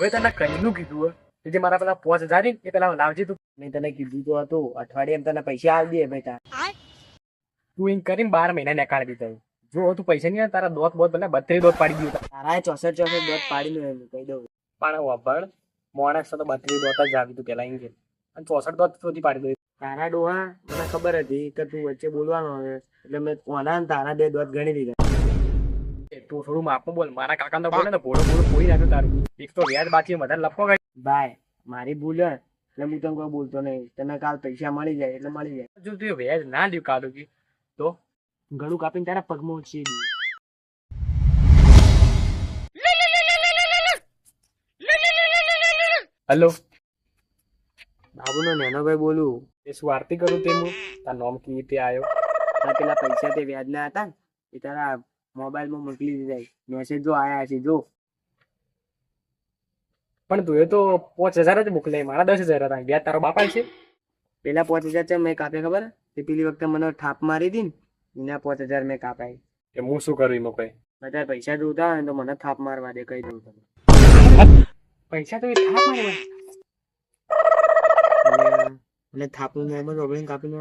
હવે તને કઈનું કીધું હે જે મારા પેલા 5000 એ પેલા લાવજે તું. મેં તને કીધું તો હતું અઠવાડિયે તને પૈસા આપી દે ભાઈ તાર. તું એમ કરીને 12 મહિના નીકાળી દીધા. જો તું પૈસા નહીં આવે તારા દોત બોત ભલે 32 દોત પાડી દીધું. તારા 64 દોત પાડી નું એમ કહી દઉં. પણ વભણ મોણસ તો 32 દોત જ આવી તું પેલા એમ કે અને 64 દોત સુધી પાડી દઉં. તારા ડોહા મને ખબર હતી કે તું વચ્ચે બોલવાનો હવે એટલે મેં કોના ને તારા 2 દોત ગણી દીધા. તું થોડું માપમાં બોલ. મારા કાકા તો બોલે ને ભોળો ભોળો કોઈ નાખ્યું તારું. એક તો વ્યાજ બાકી વધારે લપકો ગઈ. ભાઈ મારી ભૂલ હે એટલે હું તને કોઈ બોલતો નહીં. તને કાલ પૈસા મળી જાય એટલે મળી જાય. જો તું વ્યાજ ના લ્યું કાઢું તો ઘણું કાપીને તારા પગમાં ઉછીએ દઈએ. હલો બાબુનો નેનો ભાઈ બોલું. એ શું આરતી કરું તે હું તાર નોમ કી રીતે આવ્યો. તારા પેલા પૈસા તે વ્યાજના હતા ને એ તારા મોબાઈલમાં મોકલી દીધા. મેસેજ જો આયા છે જો. પણ તું એ તો 5000 જ મોકલે. મારા 10000 હતા. વ્યાજ તારો બાપા છે. પેલા 5000 છે મેં કાપ્યા ખબર તે પેલી વખતે મને થાપ મારી હતી ને એના 5000 મેં કાપાય. કે હું શું કરું એમાં કઈ બધા પૈસા જોતા હોય ને તો મને થાપ મારવા દે કહી દઉં તમે. પૈસા તો એ થાપ મારે એટલે થાપનું મોબાઈલ ઓગળીને કાપીને